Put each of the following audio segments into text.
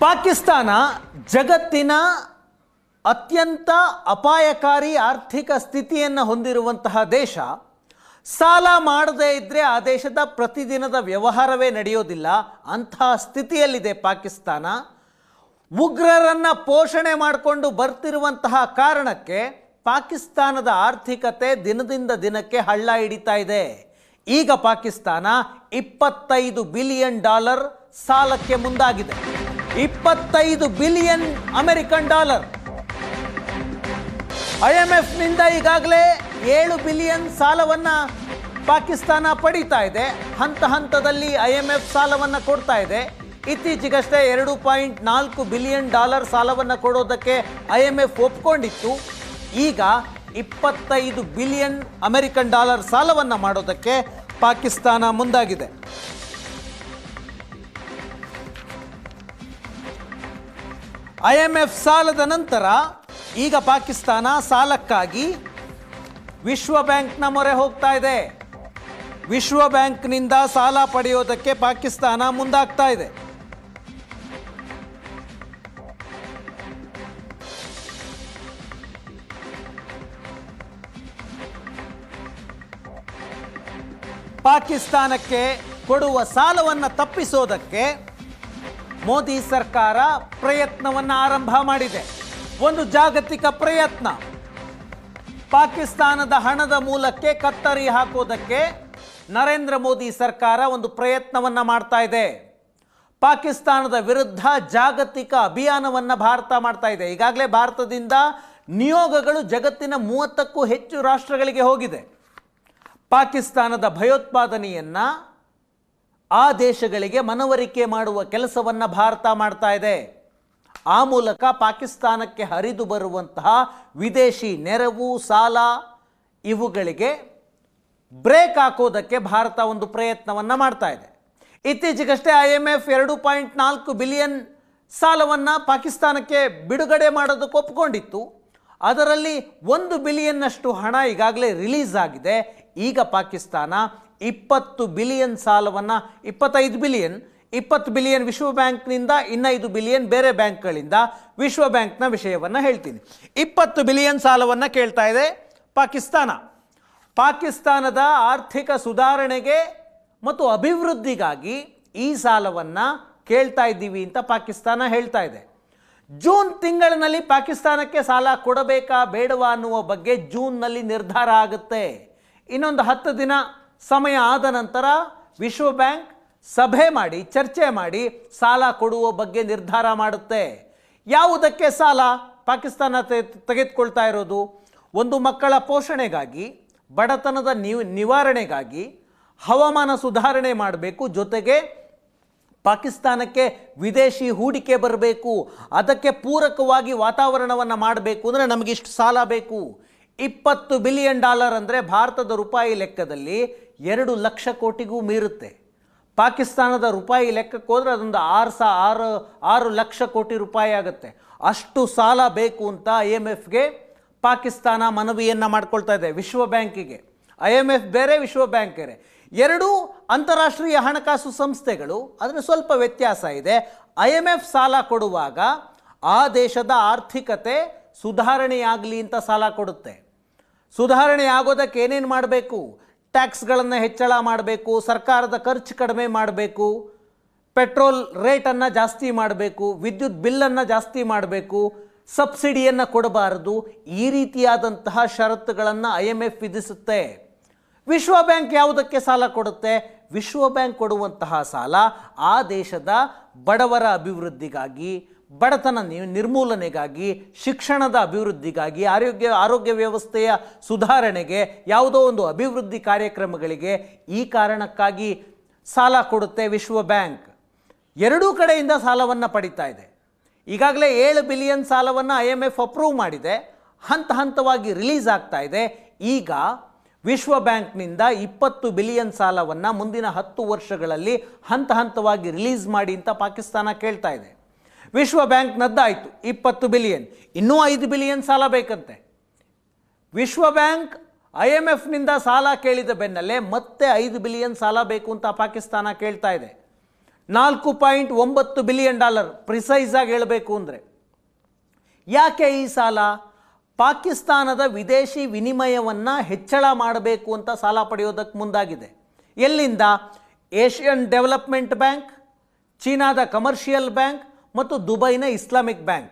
ಪಾಕಿಸ್ತಾನ ಜಗತ್ತಿನ ಅತ್ಯಂತ ಅಪಾಯಕಾರಿ ಆರ್ಥಿಕ ಸ್ಥಿತಿಯನ್ನು ಹೊಂದಿರುವಂತಹ ದೇಶ. ಸಾಲ ಮಾಡದೇ ಇದ್ದರೆ ಆ ದೇಶದ ಪ್ರತಿದಿನದ ವ್ಯವಹಾರವೇ ನಡೆಯೋದಿಲ್ಲ. ಅಂತಹ ಸ್ಥಿತಿಯಲ್ಲಿದೆ ಪಾಕಿಸ್ತಾನ. ಉಗ್ರರನ್ನು ಪೋಷಣೆ ಮಾಡಿಕೊಂಡು ಬರ್ತಿರುವಂತಹ ಕಾರಣಕ್ಕೆ ಪಾಕಿಸ್ತಾನದ ಆರ್ಥಿಕತೆ ದಿನದಿಂದ ದಿನಕ್ಕೆ ಹಳ್ಳ ಹಿಡಿತಾ ಇದೆ. ಈಗ ಪಾಕಿಸ್ತಾನ $25 ಬಿಲಿಯನ್ ಸಾಲಕ್ಕೆ ಮುಂದಾಗಿದೆ. $25 ಬಿಲಿಯನ್ ಅಮೆರಿಕನ್ ಡಾಲರ್. IMFನಿಂದ ಈಗಾಗಲೇ $7 ಬಿಲಿಯನ್ ಸಾಲವನ್ನು ಪಾಕಿಸ್ತಾನ ಪಡೀತಾ ಇದೆ. ಹಂತ ಹಂತದಲ್ಲಿ IMF ಸಾಲವನ್ನು ಕೊಡ್ತಾ ಇದೆ. ಇತ್ತೀಚೆಗಷ್ಟೇ $2.4 ಬಿಲಿಯನ್ ಸಾಲವನ್ನು ಕೊಡೋದಕ್ಕೆ IMF ಒಪ್ಕೊಂಡಿತ್ತು. ಈಗ $25 ಬಿಲಿಯನ್ ಅಮೆರಿಕನ್ ಡಾಲರ್ ಸಾಲವನ್ನು ಮಾಡೋದಕ್ಕೆ ಪಾಕಿಸ್ತಾನ ಮುಂದಾಗಿದೆ. IMF ಸಾಲದ ನಂತರ ಈಗ ಪಾಕಿಸ್ತಾನ ಸಾಲಕ್ಕಾಗಿ ವಿಶ್ವ ಬ್ಯಾಂಕ್ನ ಮೊರೆ ಹೋಗ್ತಾ ಇದೆ. ವಿಶ್ವ ಬ್ಯಾಂಕ್ನಿಂದ ಸಾಲ ಪಡೆಯೋದಕ್ಕೆ ಪಾಕಿಸ್ತಾನ ಮುಂದಾಗ್ತಾ ಇದೆ. ಪಾಕಿಸ್ತಾನಕ್ಕೆ ಕೊಡುವ ಸಾಲವನ್ನು ತಪ್ಪಿಸೋದಕ್ಕೆ ಮೋದಿ ಸರ್ಕಾರ ಪ್ರಯತ್ನವನ್ನು ಆರಂಭ ಮಾಡಿದೆ. ಒಂದು ಜಾಗತಿಕ ಪ್ರಯತ್ನ. ಪಾಕಿಸ್ತಾನದ ಹಣದ ಮೂಲಕ್ಕೆ ಕತ್ತರಿ ಹಾಕೋದಕ್ಕೆ ನರೇಂದ್ರ ಮೋದಿ ಸರ್ಕಾರ ಒಂದು ಪ್ರಯತ್ನವನ್ನು ಮಾಡ್ತಾ ಇದೆ. ಪಾಕಿಸ್ತಾನದ ವಿರುದ್ಧ ಜಾಗತಿಕ ಅಭಿಯಾನವನ್ನು ಭಾರತ ಮಾಡ್ತಾ ಇದೆ. ಈಗಾಗಲೇ ಭಾರತದಿಂದ ನಿಯೋಗಗಳು ಜಗತ್ತಿನ 30ಕ್ಕೂ ಹೆಚ್ಚು ರಾಷ್ಟ್ರಗಳಿಗೆ ಹೋಗಿದೆ. ಪಾಕಿಸ್ತಾನದ ಭಯೋತ್ಪಾದನೆಯನ್ನು ಆ ದೇಶಗಳಿಗೆ ಮನವರಿಕೆ ಮಾಡುವ ಕೆಲಸವನ್ನು ಭಾರತ ಮಾಡ್ತಾ ಇದೆ. ಆ ಮೂಲಕ ಪಾಕಿಸ್ತಾನಕ್ಕೆ ಹರಿದು ಬರುವಂತಹ ವಿದೇಶಿ ನೆರವು, ಸಾಲ ಇವುಗಳಿಗೆ ಬ್ರೇಕ್ ಹಾಕೋದಕ್ಕೆ ಭಾರತ ಒಂದು ಪ್ರಯತ್ನವನ್ನು ಮಾಡ್ತಾ ಇದೆ. ಇತ್ತೀಚೆಗಷ್ಟೇ IMF $2.4 ಬಿಲಿಯನ್ ಸಾಲವನ್ನು ಪಾಕಿಸ್ತಾನಕ್ಕೆ ಬಿಡುಗಡೆ ಮಾಡೋದಕ್ಕೆ ಒಪ್ಕೊಂಡಿತ್ತು. ಅದರಲ್ಲಿ $1 ಬಿಲಿಯನ್ನಷ್ಟು ಹಣ ಈಗಾಗಲೇ ರಿಲೀಸ್ ಆಗಿದೆ. ಈಗ ಪಾಕಿಸ್ತಾನ 20 ಬಿಲಿಯನ್ ಸಾಲವನ್ನು, 20 ಬಿಲಿಯನ್ ವಿಶ್ವ ಬ್ಯಾಂಕ್ನಿಂದ, ಇನ್ನು 5 ಬಿಲಿಯನ್ ಬೇರೆ ಬ್ಯಾಂಕ್ಗಳಿಂದ. ವಿಶ್ವ ಬ್ಯಾಂಕ್ನ ವಿಷಯವನ್ನು ಹೇಳ್ತೀನಿ. 20 ಬಿಲಿಯನ್ ಸಾಲವನ್ನು ಕೇಳ್ತಾ ಇದೆ ಪಾಕಿಸ್ತಾನ. ಪಾಕಿಸ್ತಾನದ ಆರ್ಥಿಕ ಸುಧಾರಣೆಗೆ ಮತ್ತು ಅಭಿವೃದ್ಧಿಗಾಗಿ ಈ ಸಾಲವನ್ನು ಕೇಳ್ತಾ ಇದ್ದೀವಿ ಅಂತ ಪಾಕಿಸ್ತಾನ ಹೇಳ್ತಾ ಇದೆ. ಜೂನ್ ತಿಂಗಳಿನಲ್ಲಿ ಪಾಕಿಸ್ತಾನಕ್ಕೆ ಸಾಲ ಕೊಡಬೇಕಾ ಬೇಡವಾ ಅನ್ನುವ ಬಗ್ಗೆ ಜೂನ್ನಲ್ಲಿ ನಿರ್ಧಾರ ಆಗುತ್ತೆ. ಇನ್ನೊಂದು 10 ದಿನ ಸಮಯ ಆದ ನಂತರ ವಿಶ್ವ ಬ್ಯಾಂಕ್ ಸಭೆ ಮಾಡಿ ಚರ್ಚೆ ಮಾಡಿ ಸಾಲ ಕೊಡುವ ಬಗ್ಗೆ ನಿರ್ಧಾರ ಮಾಡುತ್ತೆ. ಯಾವುದಕ್ಕೆ ಸಾಲ ಪಾಕಿಸ್ತಾನ ತೆಗೆದುಕೊಳ್ತಾ ಇರೋದು? ಒಂದು, ಮಕ್ಕಳ ಪೋಷಣೆಗಾಗಿ, ಬಡತನದ ನಿವಾರಣೆಗಾಗಿ, ಹವಾಮಾನ ಸುಧಾರಣೆ ಮಾಡಬೇಕು. ಜೊತೆಗೆ ಪಾಕಿಸ್ತಾನಕ್ಕೆ ವಿದೇಶಿ ಹೂಡಿಕೆ ಬರಬೇಕು. ಅದಕ್ಕೆ ಪೂರಕವಾಗಿ ವಾತಾವರಣವನ್ನು ಮಾಡಬೇಕು ಅಂದರೆ ನಮಗಿಷ್ಟು ಸಾಲ ಬೇಕು. $20 ಬಿಲಿಯನ್ ಅಂದರೆ ಭಾರತದ ರೂಪಾಯಿ ಲೆಕ್ಕದಲ್ಲಿ 2 ಲಕ್ಷ ಕೋಟಿಗೂ ಮೀರುತ್ತೆ. ಪಾಕಿಸ್ತಾನದ ರೂಪಾಯಿ ಲೆಕ್ಕಕ್ಕೆ ಹೋದರೆ ಅದೊಂದು 6 ಲಕ್ಷ ಕೋಟಿ ರೂಪಾಯಿ ಆಗುತ್ತೆ. ಅಷ್ಟು ಸಾಲ ಬೇಕು ಅಂತ IMFಗೆ ಪಾಕಿಸ್ತಾನ ಮನವಿಯನ್ನು ಮಾಡ್ಕೊಳ್ತಾ ಇದೆ, ವಿಶ್ವ ಬ್ಯಾಂಕಿಗೆ. IMF ಬೇರೆ, ವಿಶ್ವ ಬ್ಯಾಂಕ್ ಬೇರೆ. ಎರಡೂ ಅಂತಾರಾಷ್ಟ್ರೀಯ ಹಣಕಾಸು ಸಂಸ್ಥೆಗಳು. ಅದರ ಸ್ವಲ್ಪ ವ್ಯತ್ಯಾಸ ಇದೆ. IMF ಸಾಲ ಕೊಡುವಾಗ ಆ ದೇಶದ ಆರ್ಥಿಕತೆ ಸುಧಾರಣೆಯಾಗಲಿ ಅಂತ ಸಾಲ ಕೊಡುತ್ತೆ. ಸುಧಾರಣೆ ಆಗೋದಕ್ಕೆ ಏನೇನು ಮಾಡಬೇಕು? ಟ್ಯಾಕ್ಸ್ಗಳನ್ನು ಹೆಚ್ಚಳ ಮಾಡಬೇಕು, ಸರ್ಕಾರದ ಖರ್ಚು ಕಡಿಮೆ ಮಾಡಬೇಕು, ಪೆಟ್ರೋಲ್ ರೇಟನ್ನು ಜಾಸ್ತಿ ಮಾಡಬೇಕು, ವಿದ್ಯುತ್ ಬಿಲ್ಲನ್ನು ಜಾಸ್ತಿ ಮಾಡಬೇಕು, ಸಬ್ಸಿಡಿಯನ್ನು ಕೊಡಬಾರದು. ಈ ರೀತಿಯಾದಂತಹ ಷರತ್ತುಗಳನ್ನು IMF ವಿಧಿಸುತ್ತೆ. ವಿಶ್ವ ಬ್ಯಾಂಕ್ ಯಾವುದಕ್ಕೆ ಸಾಲ ಕೊಡುತ್ತೆ? ವಿಶ್ವ ಬ್ಯಾಂಕ್ ಕೊಡುವಂತಹ ಸಾಲ ಆ ದೇಶದ ಬಡವರ ಅಭಿವೃದ್ಧಿಗಾಗಿ, ಬಡತನ ನಿರ್ಮೂಲನೆಗಾಗಿ, ಶಿಕ್ಷಣದ ಅಭಿವೃದ್ಧಿಗಾಗಿ, ಆರೋಗ್ಯ ವ್ಯವಸ್ಥೆಯ ಸುಧಾರಣೆಗೆ, ಯಾವುದೋ ಒಂದು ಅಭಿವೃದ್ಧಿ ಕಾರ್ಯಕ್ರಮಗಳಿಗೆ, ಈ ಕಾರಣಕ್ಕಾಗಿ ಸಾಲ ಕೊಡುತ್ತೆ ವಿಶ್ವ ಬ್ಯಾಂಕ್. ಎರಡೂ ಕಡೆಯಿಂದ ಸಾಲವನ್ನು ಪಡಿತಾ ಇದೆ. ಈಗಾಗಲೇ $7 ಬಿಲಿಯನ್ ಸಾಲವನ್ನು IMF ಅಪ್ರೂವ್ ಮಾಡಿದೆ. ಹಂತ ಹಂತವಾಗಿ ರಿಲೀಸ್ ಆಗ್ತಾ ಇದೆ. ಈಗ ವಿಶ್ವ ಬ್ಯಾಂಕ್ನಿಂದ $20 ಬಿಲಿಯನ್ ಸಾಲವನ್ನು ಮುಂದಿನ 10 ವರ್ಷಗಳಲ್ಲಿ ಹಂತ ಹಂತವಾಗಿ ರಿಲೀಸ್ ಮಾಡಿ ಅಂತ ಪಾಕಿಸ್ತಾನ ಕೇಳ್ತಾ ಇದೆ. ವಿಶ್ವ ಬ್ಯಾಂಕ್ ನದ್ದಾಯಿತು, $20 ಬಿಲಿಯನ್. ಇನ್ನೂ $5 ಬಿಲಿಯನ್ ಸಾಲ ಬೇಕಂತೆ. ವಿಶ್ವ ಬ್ಯಾಂಕ್ IMFನಿಂದ ಸಾಲ ಕೇಳಿದ ಬೆನ್ನಲ್ಲೇ ಮತ್ತೆ $5 ಬಿಲಿಯನ್ ಸಾಲ ಬೇಕು ಅಂತ ಪಾಕಿಸ್ತಾನ ಕೇಳ್ತಾ ಇದೆ. $4.9 ಬಿಲಿಯನ್, ಪ್ರಿಸೈಸ್ ಆಗಿ ಹೇಳಬೇಕು ಅಂದರೆ. ಯಾಕೆ ಈ ಸಾಲ? ಪಾಕಿಸ್ತಾನದ ವಿದೇಶಿ ವಿನಿಮಯವನ್ನು ಹೆಚ್ಚಳ ಮಾಡಬೇಕು ಅಂತ ಸಾಲ ಪಡೆಯೋದಕ್ಕೆ ಮುಂದಾಗಿದೆ. ಎಲ್ಲಿಂದ? ಏಷ್ಯನ್ ಡೆವಲಪ್ಮೆಂಟ್ ಬ್ಯಾಂಕ್, ಚೀನಾದ ಕಮರ್ಷಿಯಲ್ ಬ್ಯಾಂಕ್ ಮತ್ತು ದುಬೈನ ಇಸ್ಲಾಮಿಕ್ ಬ್ಯಾಂಕ್.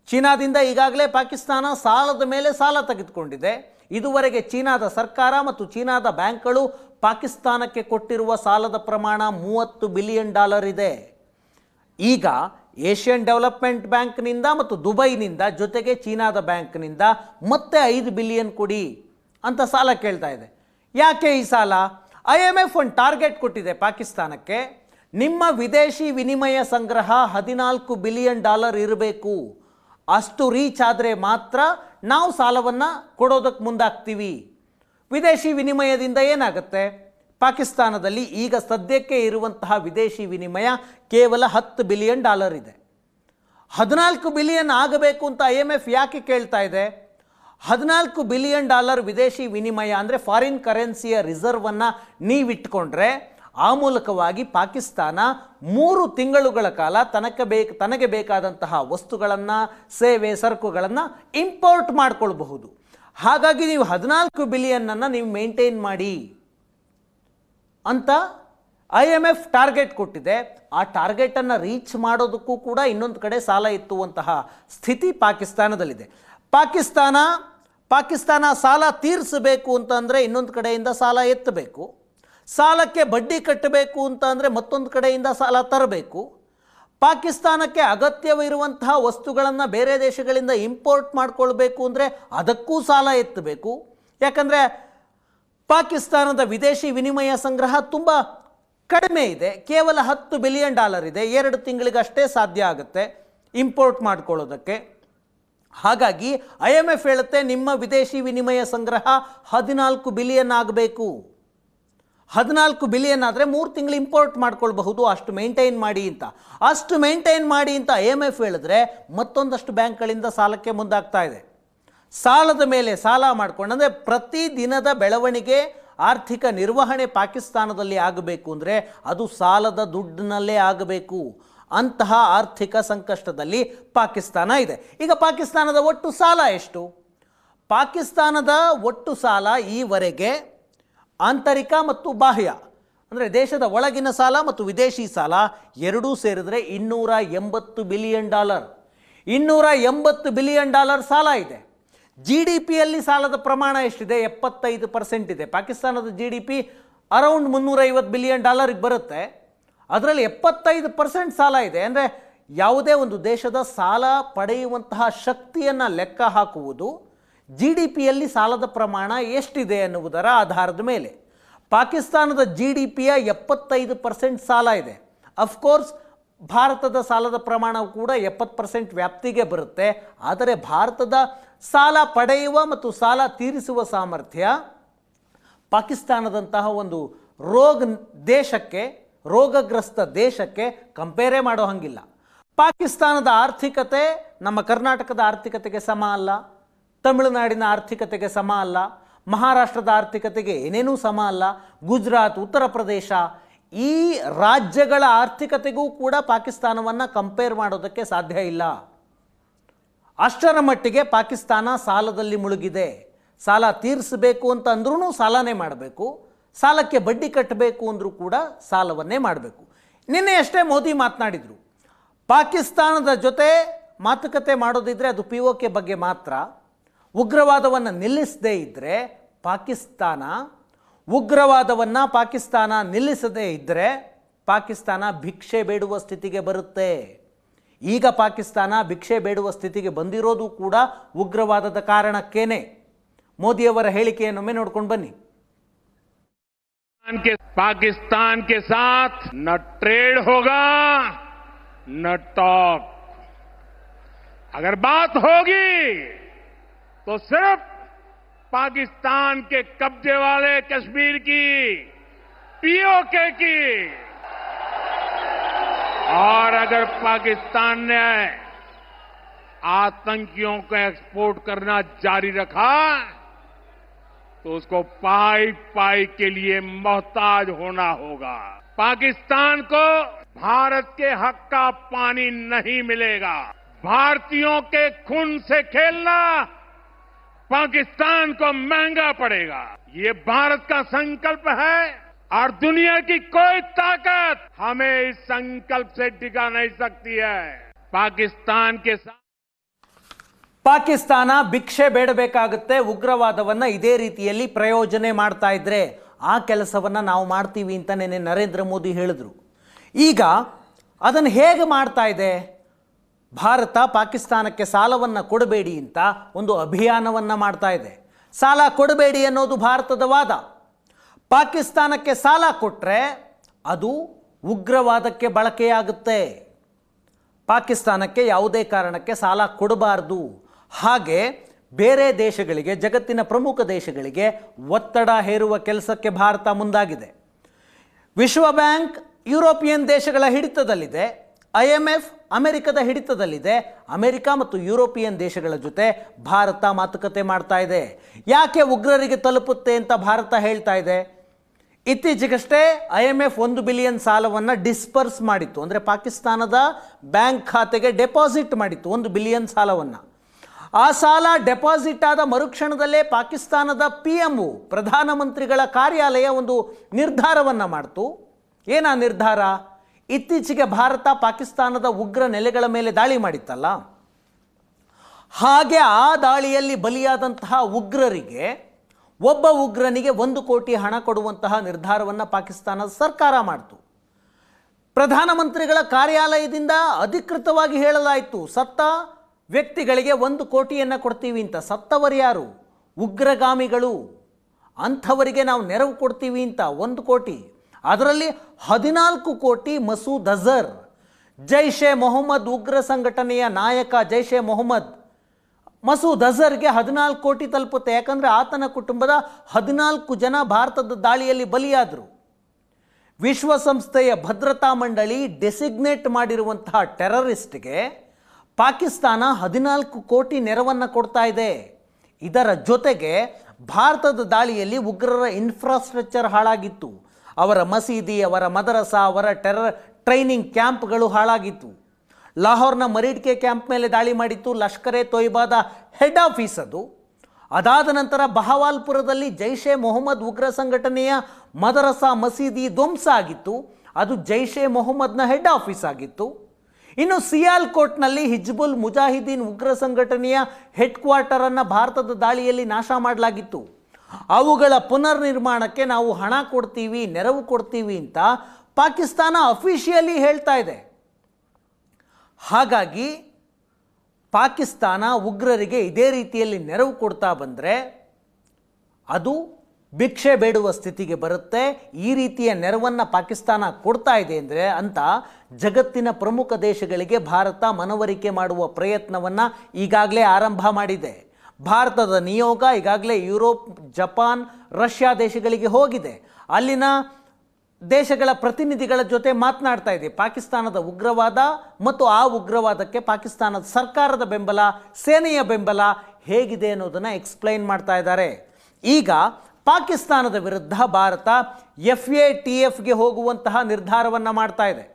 ಚೀನಾದಿಂದ ಈಗಾಗಲೇ ಪಾಕಿಸ್ತಾನ ಸಾಲದ ಮೇಲೆ ಸಾಲ ತೆಗೆದುಕೊಂಡಿದೆ. ಇದುವರೆಗೆ ಚೀನಾದ ಸರ್ಕಾರ ಮತ್ತು ಚೀನಾದ ಬ್ಯಾಂಕ್ಗಳು ಪಾಕಿಸ್ತಾನಕ್ಕೆ ಕೊಟ್ಟಿರುವ ಸಾಲದ ಪ್ರಮಾಣ $30 ಬಿಲಿಯನ್ ಇದೆ. ಈಗ ಏಷ್ಯನ್ ಡೆವಲಪ್ಮೆಂಟ್ ಬ್ಯಾಂಕ್ನಿಂದ ಮತ್ತು ದುಬೈನಿಂದ ಜೊತೆಗೆ ಚೀನಾದ ಬ್ಯಾಂಕ್ನಿಂದ ಮತ್ತೆ $5 ಬಿಲಿಯನ್ ಕೊಡಿ ಅಂತ ಸಾಲ ಕೇಳ್ತಾ ಇದೆ. ಯಾಕೆ ಈ ಸಾಲ? IMF ಒಂದು ಟಾರ್ಗೆಟ್ ಕೊಟ್ಟಿದೆ ಪಾಕಿಸ್ತಾನಕ್ಕೆ. ನಿಮ್ಮ ವಿದೇಶಿ ವಿನಿಮಯ ಸಂಗ್ರಹ $14 ಬಿಲಿಯನ್ ಇರಬೇಕು. ಅಷ್ಟು ರೀಚ್ ಆದರೆ ಮಾತ್ರ ನಾವು ಸಾಲವನ್ನು ಕೊಡೋದಕ್ಕೆ ಮುಂದಾಗ್ತೀವಿ. ವಿದೇಶಿ ವಿನಿಮಯದಿಂದ ಏನಾಗುತ್ತೆ? ಪಾಕಿಸ್ತಾನದಲ್ಲಿ ಈಗ ಸದ್ಯಕ್ಕೆ ಇರುವಂತಹ ವಿದೇಶಿ ವಿನಿಮಯ ಕೇವಲ $10 ಬಿಲಿಯನ್ ಇದೆ. $14 ಬಿಲಿಯನ್ ಆಗಬೇಕು ಅಂತ IMF ಯಾಕೆ ಕೇಳ್ತಾ ಇದೆ? $14 ಬಿಲಿಯನ್ ವಿದೇಶಿ ವಿನಿಮಯ ಅಂದರೆ ಫಾರಿನ್ ಕರೆನ್ಸಿಯ ರಿಸರ್ವನ್ನು ನೀವಿಟ್ಕೊಂಡ್ರೆ ಆ ಮೂಲಕವಾಗಿ ಪಾಕಿಸ್ತಾನ 3 ತಿಂಗಳುಗಳ ಕಾಲ ತನಗೆ ಬೇಕಾದಂತಹ ವಸ್ತುಗಳನ್ನು, ಸೇವೆ, ಸರಕುಗಳನ್ನು ಇಂಪೋರ್ಟ್ ಮಾಡ್ಕೊಳ್ಬಹುದು. ಹಾಗಾಗಿ ನೀವು $14 ಬಿಲಿಯನ್ನನ್ನು ನೀವು ಮೇಂಟೈನ್ ಮಾಡಿ ಅಂತ IMF ಟಾರ್ಗೆಟ್ ಕೊಟ್ಟಿದೆ. ಆ ಟಾರ್ಗೆಟನ್ನು ರೀಚ್ ಮಾಡೋದಕ್ಕೂ ಕೂಡ ಇನ್ನೊಂದು ಕಡೆ ಸಾಲ ಎತ್ತುವಂತಹ ಸ್ಥಿತಿ ಪಾಕಿಸ್ತಾನದಲ್ಲಿದೆ. ಪಾಕಿಸ್ತಾನ ಸಾಲ ತೀರಿಸಬೇಕು ಅಂತಂದರೆ ಇನ್ನೊಂದು ಕಡೆಯಿಂದ ಸಾಲ ಎತ್ತಬೇಕು. ಸಾಲಕ್ಕೆ ಬಡ್ಡಿ ಕಟ್ಟಬೇಕು ಅಂತ ಅಂದರೆ ಮತ್ತೊಂದು ಕಡೆಯಿಂದ ಸಾಲ ತರಬೇಕು. ಪಾಕಿಸ್ತಾನಕ್ಕೆ ಅಗತ್ಯವಿರುವಂತಹ ವಸ್ತುಗಳನ್ನು ಬೇರೆ ದೇಶಗಳಿಂದ ಇಂಪೋರ್ಟ್ ಮಾಡಿಕೊಳ್ಬೇಕು ಅಂದರೆ ಅದಕ್ಕೂ ಸಾಲ ಎತ್ತಬೇಕು. ಯಾಕಂದರೆ ಪಾಕಿಸ್ತಾನದ ವಿದೇಶಿ ವಿನಿಮಯ ಸಂಗ್ರಹ ತುಂಬ ಕಡಿಮೆ ಇದೆ, ಕೇವಲ $10 ಬಿಲಿಯನ್ ಇದೆ. 2 ತಿಂಗಳಿಗಷ್ಟೇ ಸಾಧ್ಯ ಆಗುತ್ತೆ ಇಂಪೋರ್ಟ್ ಮಾಡ್ಕೊಳ್ಳೋದಕ್ಕೆ. ಹಾಗಾಗಿ IMF ಹೇಳುತ್ತೆ ನಿಮ್ಮ ವಿದೇಶಿ ವಿನಿಮಯ ಸಂಗ್ರಹ $14 ಬಿಲಿಯನ್ ಆಗಬೇಕು. $14 ಬಿಲಿಯನ್ ಆದರೆ 3 ತಿಂಗಳು ಇಂಪೋರ್ಟ್ ಮಾಡ್ಕೊಳ್ಬಹುದು, ಅಷ್ಟು ಮೇಂಟೈನ್ ಮಾಡಿ ಅಂತ. ಅಷ್ಟು ಮೇಂಟೈನ್ ಮಾಡಿ ಅಂತ IMF ಹೇಳಿದ್ರೆ ಮತ್ತೊಂದಷ್ಟು ಬ್ಯಾಂಕ್ಗಳಿಂದ ಸಾಲಕ್ಕೆ ಮುಂದಾಗ್ತಾ ಇದೆ. ಸಾಲದ ಮೇಲೆ ಸಾಲ ಮಾಡಿಕೊಂಡು, ಅಂದರೆ ಪ್ರತಿ ದಿನದ ಬೆಳವಣಿಗೆ, ಆರ್ಥಿಕ ನಿರ್ವಹಣೆ ಪಾಕಿಸ್ತಾನದಲ್ಲಿ ಆಗಬೇಕು ಅಂದರೆ ಅದು ಸಾಲದ ದುಡ್ಡಿನಲ್ಲೇ ಆಗಬೇಕು. ಅಂತಹ ಆರ್ಥಿಕ ಸಂಕಷ್ಟದಲ್ಲಿ ಪಾಕಿಸ್ತಾನ ಇದೆ. ಈಗ ಪಾಕಿಸ್ತಾನದ ಒಟ್ಟು ಸಾಲ ಎಷ್ಟು? ಪಾಕಿಸ್ತಾನದ ಒಟ್ಟು ಸಾಲ ಈವರೆಗೆ ಆಂತರಿಕ ಮತ್ತು ಬಾಹ್ಯ, ಅಂದರೆ ದೇಶದ ಒಳಗಿನ ಸಾಲ ಮತ್ತು ವಿದೇಶಿ ಸಾಲ ಎರಡೂ ಸೇರಿದ್ರೆ $280 ಬಿಲಿಯನ್. $280 ಬಿಲಿಯನ್ ಸಾಲ ಇದೆ. GDPಯಲ್ಲಿ ಸಾಲದ ಪ್ರಮಾಣ ಎಷ್ಟಿದೆ? 75% ಇದೆ. ಪಾಕಿಸ್ತಾನದ GDP ಅರೌಂಡ್ $350 ಬಿಲಿಯನ್ ಬರುತ್ತೆ. ಅದರಲ್ಲಿ 75% ಸಾಲ ಇದೆ. ಅಂದರೆ ಯಾವುದೇ ಒಂದು ದೇಶದ ಸಾಲ ಪಡೆಯುವಂತಹ ಶಕ್ತಿಯನ್ನು ಲೆಕ್ಕ ಹಾಕುವುದು GDPಯಲ್ಲಿ ಸಾಲದ ಪ್ರಮಾಣ ಎಷ್ಟಿದೆ ಅನ್ನುವುದರ ಆಧಾರದ ಮೇಲೆ. ಪಾಕಿಸ್ತಾನದ GDPಯ 75% ಸಾಲ ಇದೆ. ಅಫ್ಕೋರ್ಸ್ ಭಾರತದ ಸಾಲದ ಪ್ರಮಾಣ ಕೂಡ 70% ವ್ಯಾಪ್ತಿಗೆ ಬರುತ್ತೆ. ಆದರೆ ಭಾರತದ ಸಾಲ ಪಡೆಯುವ ಮತ್ತು ಸಾಲ ತೀರಿಸುವ ಸಾಮರ್ಥ್ಯ ಪಾಕಿಸ್ತಾನದಂತಹ ಒಂದು ರೋಗಗ್ರಸ್ತ ದೇಶಕ್ಕೆ ಕಂಪೇರೇ ಮಾಡೋ ಹಂಗಿಲ್ಲ. ಪಾಕಿಸ್ತಾನದ ಆರ್ಥಿಕತೆ ನಮ್ಮ ಕರ್ನಾಟಕದ ಆರ್ಥಿಕತೆಗೆ ಸಮ ಅಲ್ಲ, ತಮಿಳುನಾಡಿನ ಆರ್ಥಿಕತೆಗೆ ಸಮ ಅಲ್ಲ, ಮಹಾರಾಷ್ಟ್ರದ ಆರ್ಥಿಕತೆಗೆ ಏನೇನೂ ಸಮ ಅಲ್ಲ, ಗುಜರಾತ್, ಉತ್ತರ ಪ್ರದೇಶ ಈ ರಾಜ್ಯಗಳ ಆರ್ಥಿಕತೆಗೂ ಕೂಡ ಪಾಕಿಸ್ತಾನವನ್ನು ಕಂಪೇರ್ ಮಾಡೋದಕ್ಕೆ ಸಾಧ್ಯ ಇಲ್ಲ. ಅಷ್ಟರ ಮಟ್ಟಿಗೆ ಪಾಕಿಸ್ತಾನ ಸಾಲದಲ್ಲಿ ಮುಳುಗಿದೆ. ಸಾಲ ತೀರಿಸಬೇಕು ಅಂತ ಅಂದ್ರೂ ಸಾಲನೇ ಮಾಡಬೇಕು, ಸಾಲಕ್ಕೆ ಬಡ್ಡಿ ಕಟ್ಟಬೇಕು ಅಂದರೂ ಕೂಡ ಸಾಲವನ್ನೇ ಮಾಡಬೇಕು. ನಿನ್ನೆ ಅಷ್ಟೇ ಮೋದಿ ಮಾತನಾಡಿದರು, ಪಾಕಿಸ್ತಾನದ ಜೊತೆ ಮಾತುಕತೆ ಮಾಡೋದಿದ್ರೆ ಅದು POK ಬಗ್ಗೆ ಮಾತ್ರ. ಉಗ್ರವಾದವನ್ನು ನಿಲ್ಲಿಸದೇ ಇದ್ದರೆ ಪಾಕಿಸ್ತಾನ ನಿಲ್ಲಿಸದೇ ಇದ್ದರೆ ಪಾಕಿಸ್ತಾನ ಭಿಕ್ಷೆ ಬೇಡುವ ಸ್ಥಿತಿಗೆ ಬರುತ್ತೆ. ಈಗ ಪಾಕಿಸ್ತಾನ ಭಿಕ್ಷೆ ಬೇಡುವ ಸ್ಥಿತಿಗೆ ಬಂದಿರೋದು ಕೂಡ ಉಗ್ರವಾದದ ಕಾರಣಕ್ಕೇನೆ. ಮೋದಿಯವರ ಹೇಳಿಕೆಯನ್ನೊಮ್ಮೆ ನೋಡ್ಕೊಂಡು ಬನ್ನಿ. पाकिस्तान के साथ न ट्रेड होगा न टॉक. अगर बात होगी तो सिर्फ पाकिस्तान के कब्जे वाले कश्मीर की, POK की. और अगर पाकिस्तान ने आतंकियों को एक्सपोर्ट करना जारी रखा तो उसको पाई के लिए मोहताज होना होगा. पाकिस्तान को भारत के हक का पानी नहीं मिलेगा। भारतीयों के खून से खेलना पाकिस्तान को महंगा पड़ेगा। ये भारत का संकल्प है और दुनिया की कोई ताकत हमें इस संकल्प से टिका नहीं सकती है। पाकिस्तान के साथ ಪಾಕಿಸ್ತಾನ ಭಿಕ್ಷೆ ಬೇಡಬೇಕಾಗುತ್ತೆ, ಉಗ್ರವಾದವನ್ನು ಇದೇ ರೀತಿಯಲ್ಲಿ ಪ್ರಯೋಜನೆ ಮಾಡ್ತಾ ಇದ್ರೆ ಆ ಕೆಲಸವನ್ನು ನಾವು ಮಾಡ್ತೀವಿ ಅಂತ ನೆನ್ನೆ ನರೇಂದ್ರ ಮೋದಿ ಹೇಳಿದ್ರು. ಈಗ ಅದನ್ನು ಹೇಗೆ ಮಾಡ್ತಾ ಇದೆ? ಭಾರತ ಪಾಕಿಸ್ತಾನಕ್ಕೆ ಸಾಲವನ್ನು ಕೊಡಬೇಡಿ ಅಂತ ಒಂದು ಅಭಿಯಾನವನ್ನು ಮಾಡ್ತಾ ಇದೆ. ಸಾಲ ಕೊಡಬೇಡಿ ಅನ್ನೋದು ಭಾರತದ ವಾದ. ಪಾಕಿಸ್ತಾನಕ್ಕೆ ಸಾಲ ಕೊಟ್ಟರೆ ಅದು ಉಗ್ರವಾದಕ್ಕೆ ಬಳಕೆಯಾಗುತ್ತೆ. ಪಾಕಿಸ್ತಾನಕ್ಕೆ ಯಾವುದೇ ಕಾರಣಕ್ಕೆ ಸಾಲ ಕೊಡಬಾರ್ದು. ಹಾಗೆ ಬೇರೆ ದೇಶಗಳಿಗೆ, ಜಗತ್ತಿನ ಪ್ರಮುಖ ದೇಶಗಳಿಗೆ ಒತ್ತಡ ಹೇರುವ ಕೆಲಸಕ್ಕೆ ಭಾರತ ಮುಂದಾಗಿದೆ. ವಿಶ್ವ ಬ್ಯಾಂಕ್ ಯುರೋಪಿಯನ್ ದೇಶಗಳ ಹಿಡಿತದಲ್ಲಿದೆ, IMF ಅಮೆರಿಕದ ಹಿಡಿತದಲ್ಲಿದೆ. ಅಮೆರಿಕ ಮತ್ತು ಯುರೋಪಿಯನ್ ದೇಶಗಳ ಜೊತೆ ಭಾರತ ಮಾತುಕತೆ ಮಾಡ್ತಾ ಇದೆ. ಯಾಕೆ ಉಗ್ರರಿಗೆ ತಲುಪುತ್ತೆ ಅಂತ ಭಾರತ ಹೇಳ್ತಾ ಇದೆ? ಇತ್ತೀಚೆಗಷ್ಟೇ IMF 1 ಬಿಲಿಯನ್ ಸಾಲವನ್ನು ಡಿಸ್ಪರ್ಸ್ ಮಾಡಿತ್ತು, ಅಂದರೆ ಪಾಕಿಸ್ತಾನದ ಬ್ಯಾಂಕ್ ಖಾತೆಗೆ ಡೆಪಾಸಿಟ್ ಮಾಡಿತ್ತು 1 ಬಿಲಿಯನ್ ಸಾಲವನ್ನು. ಆ ಸಾಲ ಡೆಪಾಸಿಟ್ ಆದ ಮರುಕ್ಷಣದಲ್ಲೇ ಪಾಕಿಸ್ತಾನದ PMO ಪ್ರಧಾನಮಂತ್ರಿಗಳ ಕಾರ್ಯಾಲಯ ಒಂದು ನಿರ್ಧಾರವನ್ನು ಮಾಡ್ತು. ಏನಾ ನಿರ್ಧಾರ? ಇತ್ತೀಚೆಗೆ ಭಾರತ ಪಾಕಿಸ್ತಾನದ ಉಗ್ರ ನೆಲೆಗಳ ಮೇಲೆ ದಾಳಿ ಮಾಡಿತ್ತಲ್ಲ, ಹಾಗೆ ಆ ದಾಳಿಯಲ್ಲಿ ಬಲಿಯಾದಂತಹ ಉಗ್ರರಿಗೆ ಒಬ್ಬ ಉಗ್ರನಿಗೆ 1 ಕೋಟಿ ಹಣ ಕೊಡುವಂತಹ ನಿರ್ಧಾರವನ್ನು ಪಾಕಿಸ್ತಾನದ ಸರ್ಕಾರ ಮಾಡಿತು. ಪ್ರಧಾನಮಂತ್ರಿಗಳ ಕಾರ್ಯಾಲಯದಿಂದ ಅಧಿಕೃತವಾಗಿ ಹೇಳಲಾಯಿತು, ಸತ್ತ ವ್ಯಕ್ತಿಗಳಿಗೆ 1 ಕೋಟಿಯನ್ನು ಕೊಡ್ತೀವಿ ಅಂತ. ಸತ್ತವರು ಯಾರು? ಉಗ್ರಗಾಮಿಗಳು. ಅಂಥವರಿಗೆ ನಾವು ನೆರವು ಕೊಡ್ತೀವಿ ಅಂತ 1 ಕೋಟಿ. ಅದರಲ್ಲಿ 14 ಕೋಟಿ ಮಸೂದ್ ಅಜರ್, ಜೈಷ್ ಎ ಮೊಹಮ್ಮದ್ ಉಗ್ರ ಸಂಘಟನೆಯ ನಾಯಕ. ಜೈಷ್ ಎ ಮೊಹಮ್ಮದ್ ಮಸೂದ್ ಅಜರ್ಗೆ 14 ಕೋಟಿ ತಲುಪುತ್ತೆ. ಯಾಕಂದರೆ ಆತನ ಕುಟುಂಬದ 14 ಜನ ಭಾರತದ ದಾಳಿಯಲ್ಲಿ ಬಲಿಯಾದರು. ವಿಶ್ವಸಂಸ್ಥೆಯ ಭದ್ರತಾ ಮಂಡಳಿ ಡೆಸಿಗ್ನೇಟ್ ಮಾಡಿರುವಂತಹ ಟೆರರಿಸ್ಟ್ಗೆ ಪಾಕಿಸ್ತಾನ 14 ಕೋಟಿ ನೆರವನ್ನು ಕೊಡ್ತಾ ಇದೆ. ಇದರ ಜೊತೆಗೆ ಭಾರತದ ದಾಳಿಯಲ್ಲಿ ಉಗ್ರರ ಇನ್ಫ್ರಾಸ್ಟ್ರಕ್ಚರ್ ಹಾಳಾಗಿತ್ತು. ಅವರ ಮಸೀದಿ, ಅವರ ಮದರಸಾ, ಅವರ ಟ್ರೈನಿಂಗ್ ಕ್ಯಾಂಪ್ಗಳು ಹಾಳಾಗಿತ್ತು. ಲಾಹೋರ್ನ ಮರಿಡ್ಕೆ ಕ್ಯಾಂಪ್ ಮೇಲೆ ದಾಳಿ ಮಾಡಿತ್ತು ಲಷ್ಕರ್ ಎ ತೊಯ್ಬಾದ ಹೆಡ್ ಆಫೀಸ್ ಅದು. ಅದಾದ ನಂತರ ಬಹವಾಲ್ಪುರದಲ್ಲಿ ಜೈಷ್ ಎ ಮೊಹಮ್ಮದ್ ಉಗ್ರ ಸಂಘಟನೆಯ ಮದರಸಾ ಮಸೀದಿ ಧ್ವಂಸ ಆಗಿತ್ತು. ಅದು ಜೈಷ್ ಎ ಮೊಹಮ್ಮದ್ನ ಹೆಡ್ ಆಫೀಸ್ ಆಗಿತ್ತು. ಇನ್ನು ಸಿಯಾಲ್ಕೋಟ್ನಲ್ಲಿ ಹಿಜ್ಬುಲ್ ಮುಜಾಹಿದೀನ್ ಉಗ್ರ ಸಂಘಟನೆಯ ಹೆಡ್ ಕ್ವಾರ್ಟರನ್ನು ಭಾರತದ ದಾಳಿಯಲ್ಲಿ ನಾಶ ಮಾಡಲಾಗಿತ್ತು. ಅವುಗಳ ಪುನರ್ ನಿರ್ಮಾಣಕ್ಕೆ ನಾವು ಹಣ ಕೊಡ್ತೀವಿ, ನೆರವು ಕೊಡ್ತೀವಿ ಅಂತ ಪಾಕಿಸ್ತಾನ ಅಫಿಷಿಯಲಿ ಹೇಳ್ತಾ ಇದೆ. ಹಾಗಾಗಿ ಪಾಕಿಸ್ತಾನ ಉಗ್ರರಿಗೆ ಇದೇ ರೀತಿಯಲ್ಲಿ ನೆರವು ಕೊಡ್ತಾ ಬಂದರೆ ಅದು ಭಿಕ್ಷೆ ಬೇಡುವ ಸ್ಥಿತಿಗೆ ಬರುತ್ತೆ. ಈ ರೀತಿಯ ನೆರವನ್ನು ಪಾಕಿಸ್ತಾನ ಕೊಡ್ತಾ ಇದೆ ಅಂದರೆ ಅಂತ ಜಗತ್ತಿನ ಪ್ರಮುಖ ದೇಶಗಳಿಗೆ ಭಾರತ ಮನವರಿಕೆ ಮಾಡುವ ಪ್ರಯತ್ನವನ್ನು ಈಗಾಗಲೇ ಆರಂಭ ಮಾಡಿದೆ. ಭಾರತದ ನಿಯೋಗ ಈಗಾಗಲೇ ಯುರೋಪ್, ಜಪಾನ್, ರಷ್ಯಾ ದೇಶಗಳಿಗೆ ಹೋಗಿದೆ. ಅಲ್ಲಿನ ದೇಶಗಳ ಪ್ರತಿನಿಧಿಗಳ ಜೊತೆ ಮಾತನಾಡ್ತಾ ಇದೆ. ಪಾಕಿಸ್ತಾನದ ಉಗ್ರವಾದ ಮತ್ತು ಆ ಉಗ್ರವಾದಕ್ಕೆ ಪಾಕಿಸ್ತಾನದ ಸರ್ಕಾರದ ಬೆಂಬಲ, ಸೇನೆಯ ಬೆಂಬಲ ಹೇಗಿದೆ ಅನ್ನೋದನ್ನು ಎಕ್ಸ್ಪ್ಲೈನ್ ಮಾಡ್ತಾ ಇದ್ದಾರೆ. ಈಗ ಪಾಕಿಸ್ತಾನದ ವಿರುದ್ಧ ಭಾರತ FATFಗೆ ಹೋಗುವಂತಹ ನಿರ್ಧಾರವನ್ನು ಮಾಡ್ತಾ ಇದೆ.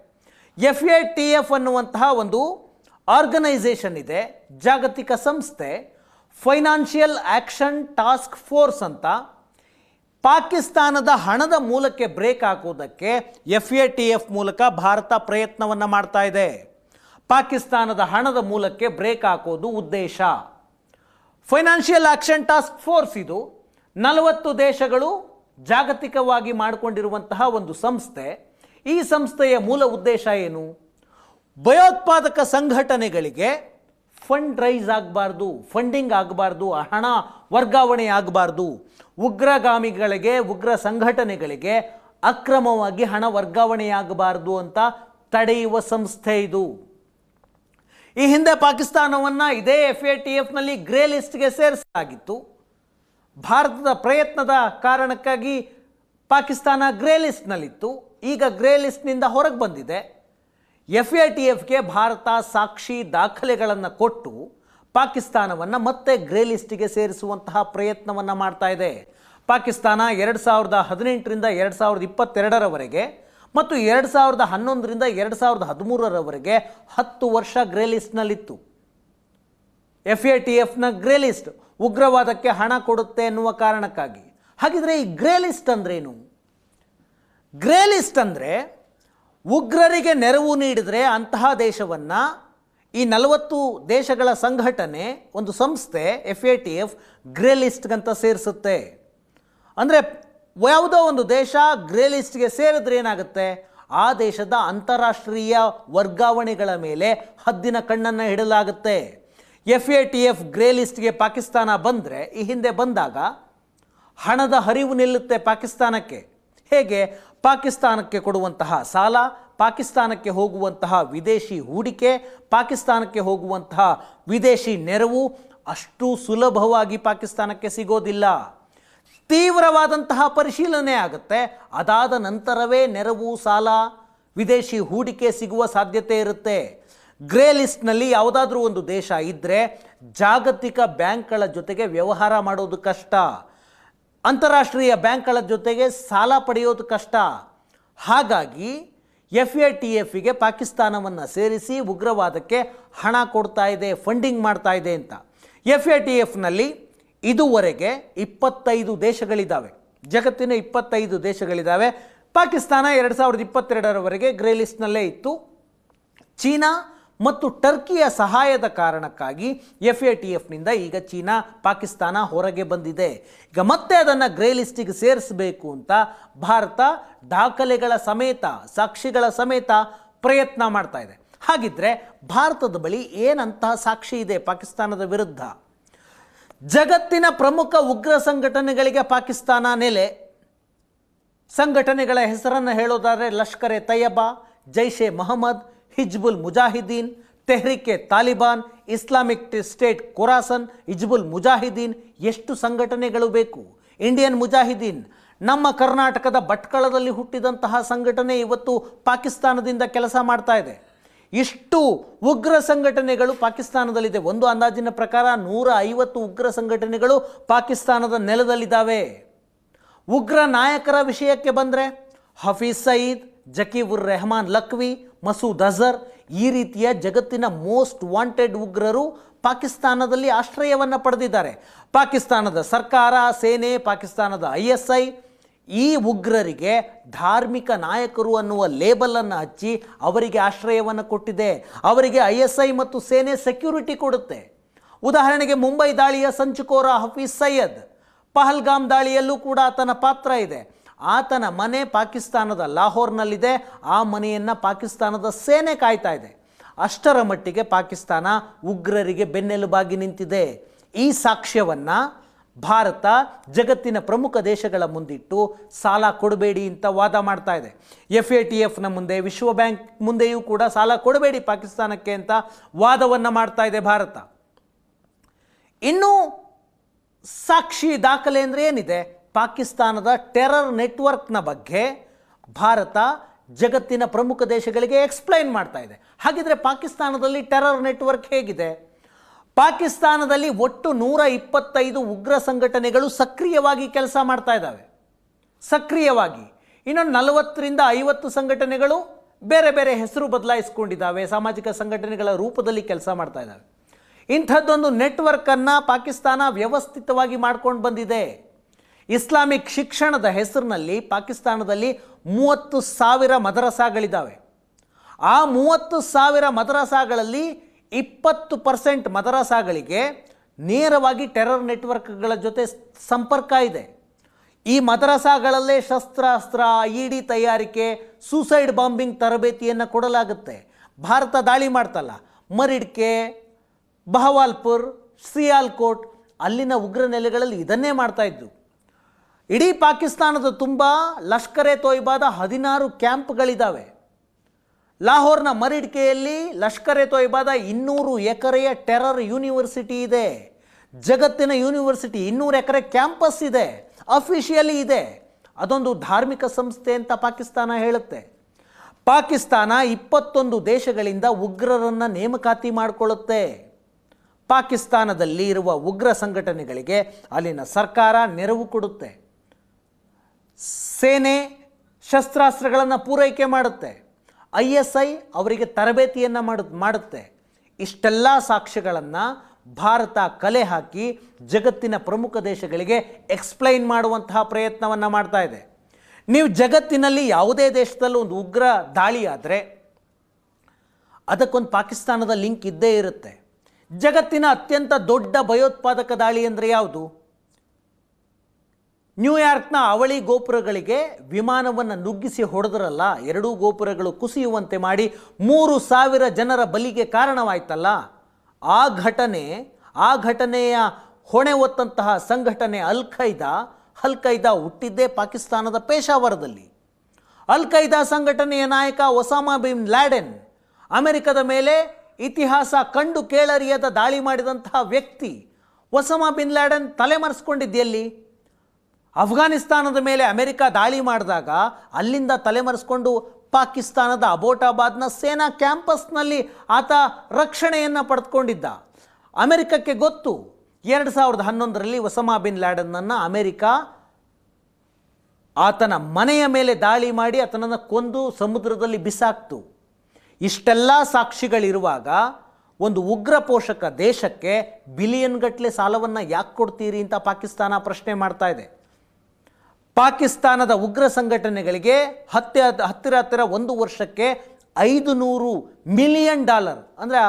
FATF ಅನ್ನುವಂತಹ ಒಂದು ಆರ್ಗನೈಸೇಷನ್ ಇದೆ, ಜಾಗತಿಕ ಸಂಸ್ಥೆ, ಫೈನಾನ್ಷಿಯಲ್ ಆಕ್ಷನ್ ಟಾಸ್ಕ್ ಫೋರ್ಸ್ ಅಂತ. ಪಾಕಿಸ್ತಾನದ ಹಣದ ಮೂಲಕ್ಕೆ ಬ್ರೇಕ್ ಹಾಕೋದಕ್ಕೆ FATF ಮೂಲಕ ಭಾರತ ಪ್ರಯತ್ನವನ್ನು ಮಾಡ್ತಾ ಇದೆ. ಪಾಕಿಸ್ತಾನದ ಹಣದ ಮೂಲಕ್ಕೆ ಬ್ರೇಕ್ ಹಾಕೋದು ಉದ್ದೇಶ. ಫೈನಾನ್ಷಿಯಲ್ ಆಕ್ಷನ್ ಟಾಸ್ಕ್ ಫೋರ್ಸ್ ಇದು 40 ದೇಶಗಳು ಜಾಗತಿಕವಾಗಿ ಮಾಡಿಕೊಂಡಿರುವಂತಹ ಒಂದು ಸಂಸ್ಥೆ. ಈ ಸಂಸ್ಥೆಯ ಮೂಲ ಉದ್ದೇಶ ಏನು? ಭಯೋತ್ಪಾದಕ ಸಂಘಟನೆಗಳಿಗೆ ಫಂಡ್ ರೈಸ್ ಆಗಬಾರ್ದು, ಫಂಡಿಂಗ್ ಆಗಬಾರ್ದು, ಹಣ ವರ್ಗಾವಣೆ ಆಗಬಾರ್ದು. ಉಗ್ರಗಾಮಿಗಳಿಗೆ, ಉಗ್ರ ಸಂಘಟನೆಗಳಿಗೆ ಅಕ್ರಮವಾಗಿ ಹಣ ವರ್ಗಾವಣೆಯಾಗಬಾರ್ದು ಅಂತ ತಡೆಯುವ ಸಂಸ್ಥೆ ಇದು. ಈ ಹಿಂದೆ ಪಾಕಿಸ್ತಾನವನ್ನು ಇದೇ FATFನಲ್ಲಿ ಗ್ರೇ ಲಿಸ್ಟ್ಗೆ ಸೇರಿಸಲಾಗಿತ್ತು. ಭಾರತದ ಪ್ರಯತ್ನದ ಕಾರಣಕ್ಕಾಗಿ ಪಾಕಿಸ್ತಾನ ಗ್ರೇ ಲಿಸ್ಟ್ನಲ್ಲಿತ್ತು. ಈಗ ಗ್ರೇ ಲಿಸ್ಟ್ನಿಂದ ಹೊರಗೆ ಬಂದಿದೆ. FATFಗೆ ಭಾರತ ಸಾಕ್ಷಿ ದಾಖಲೆಗಳನ್ನು ಕೊಟ್ಟು ಪಾಕಿಸ್ತಾನವನ್ನು ಮತ್ತೆ ಗ್ರೇ ಲಿಸ್ಟಿಗೆ ಸೇರಿಸುವಂತಹ ಪ್ರಯತ್ನವನ್ನು ಮಾಡ್ತಾ ಇದೆ. ಪಾಕಿಸ್ತಾನ 2018ರಿಂದ 2022ರವರೆಗೆ ಮತ್ತು 2011ರಿಂದ 2013ರವರೆಗೆ 10 ವರ್ಷ ಗ್ರೇ ಲಿಸ್ಟ್ನಲ್ಲಿತ್ತು. FATFನ ಗ್ರೇ ಲಿಸ್ಟ್ ಉಗ್ರವಾದಕ್ಕೆ ಹಣ ಕೊಡುತ್ತೆ ಎನ್ನುವ ಕಾರಣಕ್ಕಾಗಿ. ಹಾಗಿದ್ರೆ ಈ ಗ್ರೇ ಲಿಸ್ಟ್ ಅಂದ್ರೇನು? ಗ್ರೇ ಲಿಸ್ಟ್ ಅಂದರೆ ಉಗ್ರರಿಗೆ ನೆರವು ನೀಡಿದರೆ ಅಂತಹ ದೇಶವನ್ನು ಈ 40 ದೇಶಗಳ ಸಂಘಟನೆ, ಒಂದು ಸಂಸ್ಥೆ FATF ಗ್ರೇ ಲಿಸ್ಟ್ಗಂತ ಸೇರಿಸುತ್ತೆ. ಅಂದರೆ ಯಾವುದೋ ಒಂದು ದೇಶ ಗ್ರೇ ಲಿಸ್ಟ್ಗೆ ಸೇರಿದ್ರೆ ಏನಾಗುತ್ತೆ? ಆ ದೇಶದ ಅಂತಾರಾಷ್ಟ್ರೀಯ ವರ್ಗಾವಣೆಗಳ ಮೇಲೆ ಹದ್ದಿನ ಕಣ್ಣನ್ನು ಇಡಲಾಗುತ್ತೆ. FATF ಗ್ರೇ ಲಿಸ್ಟ್ಗೆ ಪಾಕಿಸ್ತಾನ ಬಂದರೆ, ಈ ಹಿಂದೆ ಬಂದಾಗ ಹಣದ ಹರಿವು ನಿಲ್ಲುತ್ತೆ ಪಾಕಿಸ್ತಾನಕ್ಕೆ. ಹೇಗೆ? ಪಾಕಿಸ್ತಾನಕ್ಕೆ ಕೊಡುವಂತಹ ಸಾಲ, ಪಾಕಿಸ್ತಾನಕ್ಕೆ ಹೋಗುವಂತಹ ವಿದೇಶಿ ಹೂಡಿಕೆ, ಪಾಕಿಸ್ತಾನಕ್ಕೆ ಹೋಗುವಂತಹ ವಿದೇಶಿ ನೆರವು ಅಷ್ಟು ಸುಲಭವಾಗಿ ಪಾಕಿಸ್ತಾನಕ್ಕೆ ಸಿಗೋದಿಲ್ಲ. ತೀವ್ರವಾದಂತಹ ಪರಿಶೀಲನೆ ಆಗುತ್ತೆ. ಅದಾದ ನಂತರವೇ ನೆರವು, ಸಾಲ, ವಿದೇಶಿ ಹೂಡಿಕೆ ಸಿಗುವ ಸಾಧ್ಯತೆ ಇರುತ್ತೆ. ಗ್ರೇ ಲಿಸ್ಟ್ನಲ್ಲಿ ಯಾವುದಾದ್ರೂ ಒಂದು ದೇಶ ಇದ್ದರೆ ಜಾಗತಿಕ ಬ್ಯಾಂಕ್ಗಳ ಜೊತೆಗೆ ವ್ಯವಹಾರ ಮಾಡೋದು ಕಷ್ಟ, ಅಂತಾರಾಷ್ಟ್ರೀಯ ಬ್ಯಾಂಕ್ಗಳ ಜೊತೆಗೆ ಸಾಲ ಪಡೆಯೋದು ಕಷ್ಟ. ಹಾಗಾಗಿ FATFಗೆ ಪಾಕಿಸ್ತಾನವನ್ನು ಸೇರಿಸಿ ಉಗ್ರವಾದಕ್ಕೆ ಹಣ ಕೊಡ್ತಾ ಇದೆ, ಫಂಡಿಂಗ್ ಮಾಡ್ತಾ ಇದೆ ಅಂತ. FATFನಲ್ಲಿ ಇದುವರೆಗೆ 25 ದೇಶಗಳಿದ್ದಾವೆ, ಜಗತ್ತಿನ 25 ದೇಶಗಳಿದ್ದಾವೆ. ಪಾಕಿಸ್ತಾನ 2022ರವರೆಗೆ ಗ್ರೇ ಲಿಸ್ಟ್ನಲ್ಲೇ ಇತ್ತು. ಚೀನಾ ಮತ್ತು ಟರ್ಕಿಯ ಸಹಾಯದ ಕಾರಣಕ್ಕಾಗಿ FATFನಿಂದ ಈಗ ಚೀನಾ, ಪಾಕಿಸ್ತಾನ ಹೊರಗೆ ಬಂದಿದೆ. ಈಗ ಮತ್ತೆ ಅದನ್ನು ಗ್ರೇ ಲಿಸ್ಟಿಗೆ ಸೇರಿಸಬೇಕು ಅಂತ ಭಾರತ ದಾಖಲೆಗಳ ಸಮೇತ, ಸಾಕ್ಷಿಗಳ ಸಮೇತ ಪ್ರಯತ್ನ ಮಾಡ್ತಾ ಇದೆ. ಹಾಗಿದ್ರೆ ಭಾರತದ ಬಳಿ ಏನಂತಹ ಸಾಕ್ಷಿ ಇದೆ ಪಾಕಿಸ್ತಾನದ ವಿರುದ್ಧ? ಜಗತ್ತಿನ ಪ್ರಮುಖ ಉಗ್ರ ಸಂಘಟನೆಗಳಿಗೆ ಪಾಕಿಸ್ತಾನ ನೆಲೆ. ಸಂಘಟನೆಗಳ ಹೆಸರನ್ನು ಹೇಳೋದಾದರೆ ಲಷ್ಕರ್ ಎ ತಯ್ಯಬಾ, ಜೈಷ್ ಎ ಮೊಹಮ್ಮದ್, ಹಿಜ್ಬುಲ್ ಮುಜಾಹಿದೀನ್, ತೆಹ್ರಿಕ್ ಎ ತಾಲಿಬಾನ್, ಇಸ್ಲಾಮಿಕ್ ಸ್ಟೇಟ್ ಖುರಾಸನ್, ಹಿಜ್ಬುಲ್ ಮುಜಾಹಿದೀನ್. ಎಷ್ಟು ಸಂಘಟನೆಗಳು ಬೇಕು? ಇಂಡಿಯನ್ ಮುಜಾಹಿದೀನ್, ನಮ್ಮ ಕರ್ನಾಟಕದ ಭಟ್ಕಳದಲ್ಲಿ ಹುಟ್ಟಿದಂತಹ ಸಂಘಟನೆ ಇವತ್ತು ಪಾಕಿಸ್ತಾನದಿಂದ ಕೆಲಸ ಮಾಡ್ತಾ ಇದೆ. ಇಷ್ಟು ಉಗ್ರ ಸಂಘಟನೆಗಳು ಪಾಕಿಸ್ತಾನದಲ್ಲಿದೆ. ಒಂದು ಅಂದಾಜಿನ ಪ್ರಕಾರ 150 ಉಗ್ರ ಸಂಘಟನೆಗಳು ಪಾಕಿಸ್ತಾನದ ನೆಲದಲ್ಲಿದ್ದಾವೆ. ಉಗ್ರ ನಾಯಕರ ವಿಷಯಕ್ಕೆ ಬಂದರೆ ಹಫೀಜ್ ಸಯೀದ್, ಜಕೀರ್ ರೆಹಮಾನ್ ಲಖ್ವಿ, ಮಸೂದ್ ಅಜರ್, ಈ ರೀತಿಯ ಜಗತ್ತಿನ ಮೋಸ್ಟ್ ವಾಂಟೆಡ್ ಉಗ್ರರು ಪಾಕಿಸ್ತಾನದಲ್ಲಿ ಆಶ್ರಯವನ್ನು ಪಡೆದಿದ್ದಾರೆ. ಪಾಕಿಸ್ತಾನದ ಸರ್ಕಾರ, ಸೇನೆ, ಪಾಕಿಸ್ತಾನದ ISI ಈ ಉಗ್ರರಿಗೆ ಧಾರ್ಮಿಕ ನಾಯಕರು ಅನ್ನುವ ಲೇಬಲನ್ನು ಹಚ್ಚಿ ಅವರಿಗೆ ಆಶ್ರಯವನ್ನು ಕೊಟ್ಟಿದೆ. ಅವರಿಗೆ ISI ಮತ್ತು ಸೇನೆ ಸೆಕ್ಯೂರಿಟಿ ಕೊಡುತ್ತೆ. ಉದಾಹರಣೆಗೆ ಮುಂಬೈ ದಾಳಿಯ ಸಂಚುಕೋರ ಹಫೀಜ್ ಸಯ್ಯದ್, ಪಹಲ್ಗಾಮ್ ದಾಳಿಯಲ್ಲೂ ಕೂಡ ಆತನ ಪಾತ್ರ ಇದೆ. ಆತನ ಮನೆ ಪಾಕಿಸ್ತಾನದ ಲಾಹೋರ್ನಲ್ಲಿದೆ. ಆ ಮನೆಯನ್ನು ಪಾಕಿಸ್ತಾನದ ಸೇನೆ ಕಾಯ್ತಾ ಇದೆ. ಅಷ್ಟರ ಮಟ್ಟಿಗೆ ಪಾಕಿಸ್ತಾನ ಉಗ್ರರಿಗೆ ಬೆನ್ನೆಲುಬಾಗಿ ನಿಂತಿದೆ. ಈ ಸಾಕ್ಷ್ಯವನ್ನು ಭಾರತ ಜಗತ್ತಿನ ಪ್ರಮುಖ ದೇಶಗಳ ಮುಂದಿಟ್ಟು ಸಾಲ ಕೊಡಬೇಡಿ ಅಂತ ವಾದ ಮಾಡ್ತಾ ಇದೆ. FATFನ ಮುಂದೆ, ವಿಶ್ವ ಬ್ಯಾಂಕ್ ಮುಂದೆಯೂ ಕೂಡ ಸಾಲ ಕೊಡಬೇಡಿ ಪಾಕಿಸ್ತಾನಕ್ಕೆ ಅಂತ ವಾದವನ್ನು ಮಾಡ್ತಾ ಇದೆ ಭಾರತ. ಇನ್ನು ಸಾಕ್ಷಿ ದಾಖಲೆ ಅಂದರೆ ಏನಿದೆ? ಪಾಕಿಸ್ತಾನದ ಟೆರರ್ ನೆಟ್ವರ್ಕ್ನ ಬಗ್ಗೆ ಭಾರತ ಜಗತ್ತಿನ ಪ್ರಮುಖ ದೇಶಗಳಿಗೆ ಎಕ್ಸ್ಪ್ಲೈನ್ ಮಾಡ್ತಾ ಇದೆ. ಹಾಗಿದ್ರೆ ಪಾಕಿಸ್ತಾನದಲ್ಲಿ ಟೆರರ್ ನೆಟ್ವರ್ಕ್ ಹೇಗಿದೆ? ಪಾಕಿಸ್ತಾನದಲ್ಲಿ ಒಟ್ಟು 125 ಉಗ್ರ ಸಂಘಟನೆಗಳು ಸಕ್ರಿಯವಾಗಿ ಕೆಲಸ ಮಾಡ್ತಾ ಇದ್ದಾವೆ. ಸಕ್ರಿಯವಾಗಿ ಇನ್ನೊಂದು 40ರಿಂದ 50 ಸಂಘಟನೆಗಳು ಬೇರೆ ಬೇರೆ ಹೆಸರು ಬದಲಾಯಿಸ್ಕೊಂಡಿದ್ದಾವೆ, ಸಾಮಾಜಿಕ ಸಂಘಟನೆಗಳ ರೂಪದಲ್ಲಿ ಕೆಲಸ ಮಾಡ್ತಾ ಇದ್ದಾವೆ. ಇಂಥದ್ದೊಂದು ನೆಟ್ವರ್ಕನ್ನು ಪಾಕಿಸ್ತಾನ ವ್ಯವಸ್ಥಿತವಾಗಿ ಮಾಡ್ಕೊಂಡು ಬಂದಿದೆ. ಇಸ್ಲಾಮಿಕ್ ಶಿಕ್ಷಣದ ಹೆಸರಿನಲ್ಲಿ ಪಾಕಿಸ್ತಾನದಲ್ಲಿ 30,000 ಮದರಸಾಗಳಿದ್ದಾವೆ. ಆ 30,000 ಮದರಸಾಗಳಲ್ಲಿ 20% ಮದರಸಾಗಳಿಗೆ ನೇರವಾಗಿ ಟೆರರ್ ನೆಟ್ವರ್ಕ್ಗಳ ಜೊತೆ ಸಂಪರ್ಕ ಇದೆ. ಈ ಮದರಸಾಗಳಲ್ಲೇ ಶಸ್ತ್ರಾಸ್ತ್ರ, IED ತಯಾರಿಕೆ, ಸೂಸೈಡ್ ಬಾಂಬಿಂಗ್ ತರಬೇತಿಯನ್ನು ಕೊಡಲಾಗುತ್ತೆ. ಭಾರತ ದಾಳಿ ಮಾಡ್ತಲ್ಲ, ಮರಿಡ್ಕೆ, ಬಹವಾಲ್ಪುರ್, ಸಿಯಾಲ್ಕೋಟ್, ಅಲ್ಲಿನ ಉಗ್ರ ನೆಲೆಗಳಲ್ಲಿ ಇದನ್ನೇ ಮಾಡ್ತಾ ಇದ್ದು. ಇಡೀ ಪಾಕಿಸ್ತಾನದ ತುಂಬ ಲಷ್ಕರ್ ಎ ತೊಯ್ಬಾದ 16 ಕ್ಯಾಂಪ್ಗಳಿದ್ದಾವೆ. ಲಾಹೋರ್ನ ಮರಿಡ್ಕೆಯಲ್ಲಿ ಲಷ್ಕರ್ ಎ ತೊಯ್ಬಾದ 200 ಎಕರೆಯ ಟೆರರ್ ಯೂನಿವರ್ಸಿಟಿ ಇದೆ. ಜಗತ್ತಿನ ಯೂನಿವರ್ಸಿಟಿ, 200 ಎಕರೆ ಕ್ಯಾಂಪಸ್ ಇದೆ, ಅಫಿಷಿಯಲಿ ಇದೆ. ಅದೊಂದು ಧಾರ್ಮಿಕ ಸಂಸ್ಥೆ ಅಂತ ಪಾಕಿಸ್ತಾನ ಹೇಳುತ್ತೆ. ಪಾಕಿಸ್ತಾನ 21 ದೇಶಗಳಿಂದ ಉಗ್ರರನ್ನು ನೇಮಕಾತಿ ಮಾಡಿಕೊಳ್ಳುತ್ತೆ. ಪಾಕಿಸ್ತಾನದಲ್ಲಿ ಇರುವ ಉಗ್ರ ಸಂಘಟನೆಗಳಿಗೆ ಅಲ್ಲಿನ ಸರ್ಕಾರ ನೆರವು ಕೊಡುತ್ತೆ. ಸೇನೆ, ಶಸ್ತ್ರಾಸ್ತ್ರಗಳನ್ನು ಪೂರೈಕೆ ಮಾಡುತ್ತೆ, ISI ಅವರಿಗೆ ತರಬೇತಿಯನ್ನು ಮಾಡುತ್ತೆ. ಇಷ್ಟೆಲ್ಲ ಸಾಕ್ಷ್ಯಗಳನ್ನು ಭಾರತ ಕಲೆ ಹಾಕಿ ಜಗತ್ತಿನ ಪ್ರಮುಖ ದೇಶಗಳಿಗೆ ಎಕ್ಸ್ಪ್ಲೈನ್ ಮಾಡುವಂತಹ ಪ್ರಯತ್ನವನ್ನು ಮಾಡ್ತಾ ಇದೆ. ನೀವು ಜಗತ್ತಿನಲ್ಲಿ ಯಾವುದೇ ದೇಶದಲ್ಲೂ ಒಂದು ಉಗ್ರ ದಾಳಿ ಆದರೆ ಅದಕ್ಕೊಂದು ಪಾಕಿಸ್ತಾನದ ಲಿಂಕ್ ಇದ್ದೇ ಇರುತ್ತೆ. ಜಗತ್ತಿನ ಅತ್ಯಂತ ದೊಡ್ಡ ಭಯೋತ್ಪಾದಕ ದಾಳಿ ಅಂದರೆ ಯಾವುದು? ನ್ಯೂಯಾರ್ಕ್ನ ಅವಳಿ ಗೋಪುರಗಳಿಗೆ ವಿಮಾನವನ್ನು ನುಗ್ಗಿಸಿ ಹೊಡೆದ್ರಲ್ಲ, ಎರಡೂ ಗೋಪುರಗಳು ಕುಸಿಯುವಂತೆ ಮಾಡಿ 3,000 ಜನರ ಬಲಿಗೆ ಕಾರಣವಾಯ್ತಲ್ಲ, ಆ ಘಟನೆಯ ಹೊಣೆ ಹೊತ್ತಂತಹ ಸಂಘಟನೆ ಅಲ್ ಖೈದಾ ಹುಟ್ಟಿದ್ದೇ ಪಾಕಿಸ್ತಾನದ ಪೇಶಾವರದಲ್ಲಿ. ಅಲ್ ಖೈದಾ ಸಂಘಟನೆಯ ನಾಯಕ ಒಸಾಮಾ ಬಿನ್ ಲ್ಯಾಡೆನ್, ಅಮೆರಿಕದ ಮೇಲೆ ಇತಿಹಾಸ ಕಂಡು ಕೇಳರಿಯದ ದಾಳಿ ಮಾಡಿದಂತಹ ವ್ಯಕ್ತಿ. Osama bin ಲ್ಯಾಡೆನ್ ತಲೆಮರೆಸ್ಕೊಂಡಿದ್ದೆಲ್ಲಿ? ಅಫ್ಘಾನಿಸ್ತಾನದ ಮೇಲೆ ಅಮೆರಿಕ ದಾಳಿ ಮಾಡಿದಾಗ ಅಲ್ಲಿಂದ ತಲೆಮರೆಸ್ಕೊಂಡು ಪಾಕಿಸ್ತಾನದ ಅಬೋಟಾಬಾದ್ನ ಸೇನಾ ಕ್ಯಾಂಪಸ್ನಲ್ಲಿ ಆತ ರಕ್ಷಣೆಯನ್ನು ಪಡೆದುಕೊಂಡಿದ್ದ. ಅಮೆರಿಕಕ್ಕೆ ಗೊತ್ತು 2011ರಲ್ಲಿ ಒಸಾಮಾ ಬಿನ್ ಲ್ಯಾಡೆನ್ನನ್ನು ಅಮೆರಿಕ ಆತನ ಮನೆಯ ಮೇಲೆ ದಾಳಿ ಮಾಡಿ ಆತನನ್ನು ಕೊಂದು ಸಮುದ್ರದಲ್ಲಿ ಬಿಸಾಕ್ತು. ಇಷ್ಟೆಲ್ಲ ಸಾಕ್ಷಿಗಳಿರುವಾಗ ಒಂದು ಉಗ್ರ ಪೋಷಕ ದೇಶಕ್ಕೆ ಬಿಲಿಯನ್ ಗಟ್ಟಲೆ ಸಾಲವನ್ನು ಯಾಕೆ ಕೊಡ್ತೀರಿ ಅಂತ ಪಾಕಿಸ್ತಾನ ಪ್ರಶ್ನೆ ಮಾಡ್ತಾ ಇದೆ. ಪಾಕಿಸ್ತಾನದ ಉಗ್ರ ಸಂಘಟನೆಗಳಿಗೆ ಹತ್ತಿರ 1 ವರ್ಷಕ್ಕೆ $500 ಮಿಲಿಯನ್ ಅಂದರೆ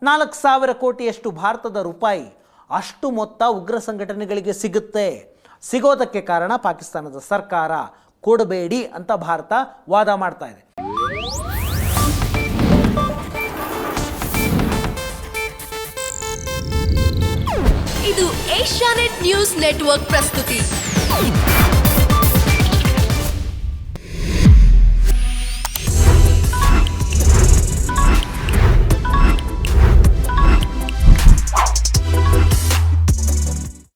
4,000 ಕೋಟಿಯಷ್ಟು ಭಾರತದ ರೂಪಾಯಿ ಅಷ್ಟು ಮೊತ್ತ ಉಗ್ರ ಸಂಘಟನೆಗಳಿಗೆ ಸಿಗೋದಕ್ಕೆ ಕಾರಣ ಪಾಕಿಸ್ತಾನದ ಸರ್ಕಾರ ಕೊಡಬೇಡಿ ಅಂತ ಭಾರತ ವಾದ ಮಾಡ್ತಾ ಇದೆ. ಇದು ಏಷ್ಯಾನೆಟ್ ನ್ಯೂಸ್ ನೆಟ್ವರ್ಕ್ ಪ್ರಸ್ತುತಿ.